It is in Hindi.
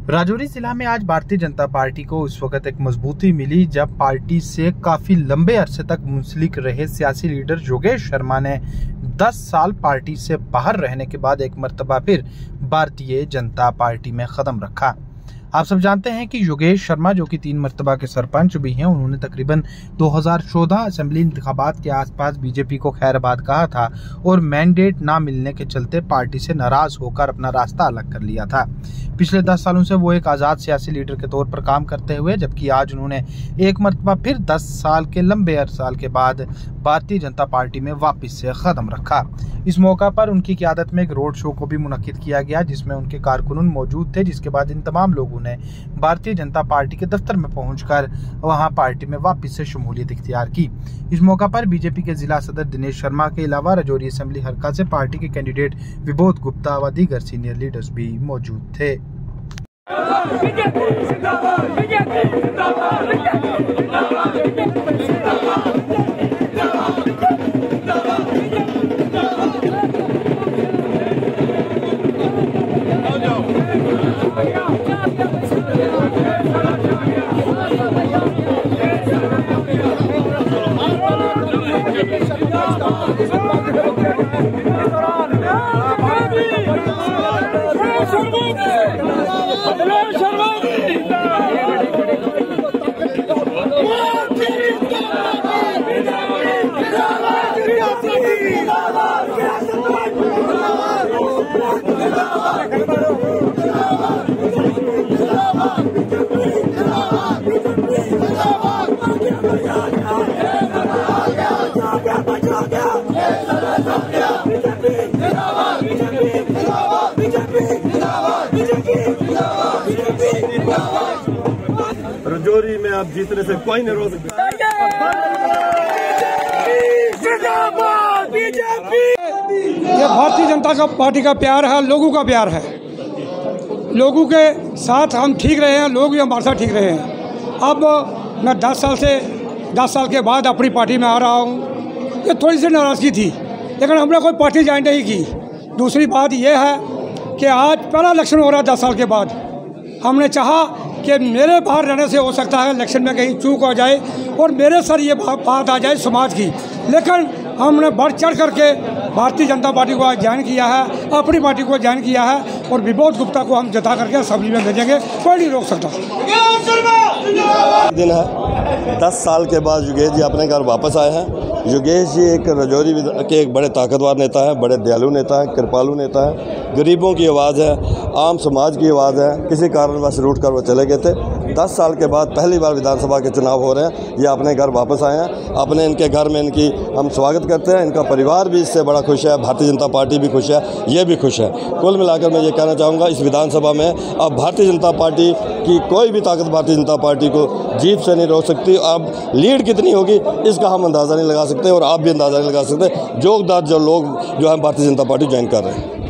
राजौरी जिला में आज भारतीय जनता पार्टी को उस वक्त एक मजबूती मिली जब पार्टी से काफी लंबे अरसे तक मुंसलिक रहे सियासी लीडर योगेश शर्मा ने 10 साल पार्टी से बाहर रहने के बाद एक मर्तबा फिर भारतीय जनता पार्टी में कदम रखा। आप सब जानते हैं कि योगेश शर्मा जो कि 3 मर्तबा के सरपंच भी हैं, उन्होंने तकरीबन 2014 असेंबली इंतखाबात के आसपास बीजेपी को खैरबाद कहा था और मैंडेट ना मिलने के चलते पार्टी से नाराज होकर अपना रास्ता अलग कर लिया था। पिछले 10 सालों से वो एक आज़ाद सियासी लीडर के तौर पर काम करते हुए, जबकि आज उन्होंने एक मर्तबा फिर 10 साल के लंबे अरसाल के बाद भारतीय जनता पार्टी में वापस से कदम रखा। इस मौका पर उनकी क़यादत में एक रोड शो को भी मुनक्किद किया गया जिसमें उनके कारकुनन मौजूद थे, जिसके बाद इन तमाम लोगों ने भारतीय जनता पार्टी के दफ्तर में पहुंचकर वहां पार्टी में वापस से शमूलियत इख्तियार की। इस मौका पर बीजेपी के जिला सदर दिनेश शर्मा के अलावा राजौरी असेंबली हल्का से पार्टी के कैंडिडेट विबोध गुप्ता व दीगर सीनियर लीडर्स भी मौजूद थे। राजौरी में आप जीतने से कोई नहीं रोक सकता। ये भारतीय जनता पार्टी का प्यार है, लोगों का प्यार है। लोगों के साथ हम ठीक रहे हैं, लोग भी हमारे साथ ठीक रहे हैं। अब मैं 10 साल के बाद अपनी पार्टी में आ रहा हूँ। ये थोड़ी सी नाराज़गी थी, लेकिन हमने कोई पार्टी ज्वाइन नहीं की। दूसरी बात यह है कि आज पहला इलेक्शन हो रहा है 10 साल के बाद। हमने चाहा कि मेरे बाहर रहने से हो सकता है इलेक्शन में कहीं चूक हो जाए और मेरे सर ये बात आ जाए समाज की, लेकिन हमने बढ़ चढ़ करके भारतीय जनता पार्टी को आज ज्वाइन किया है, अपनी पार्टी को ज्वाइन किया है और विबोध गुप्ता को हम जता करके असेंबली में भेजेंगे। कोई नहीं रोक सकता। दिन है 10 साल के बाद योगेश जी अपने घर वापस आए हैं। योगेश जी एक राजौरी के एक बड़े ताकतवर नेता है, बड़े दयालु नेता है, कृपालु नेता है, गरीबों की आवाज़ है, आम समाज की आवाज़ है। किसी कारणवश रूठ कर वो चले गए थे। 10 साल के बाद पहली बार विधानसभा के चुनाव हो रहे हैं, ये अपने घर वापस आए हैं। अपने इनके घर में इनकी हम स्वागत करते हैं। इनका परिवार भी इससे बड़ा खुश है, भारतीय जनता पार्टी भी खुश है, ये भी खुश है। कुल मिलाकर मैं ये कहना चाहूँगा, इस विधानसभा में अब भारतीय जनता पार्टी की कोई भी ताकत भारतीय जनता पार्टी को जीत से नहीं रोक सकती। अब लीड कितनी होगी इसका हम अंदाज़ा नहीं लगा सकते और आप भी अंदाज़ा नहीं लगा सकते जो लोग जो है भारतीय जनता पार्टी ज्वाइन कर रहे हैं।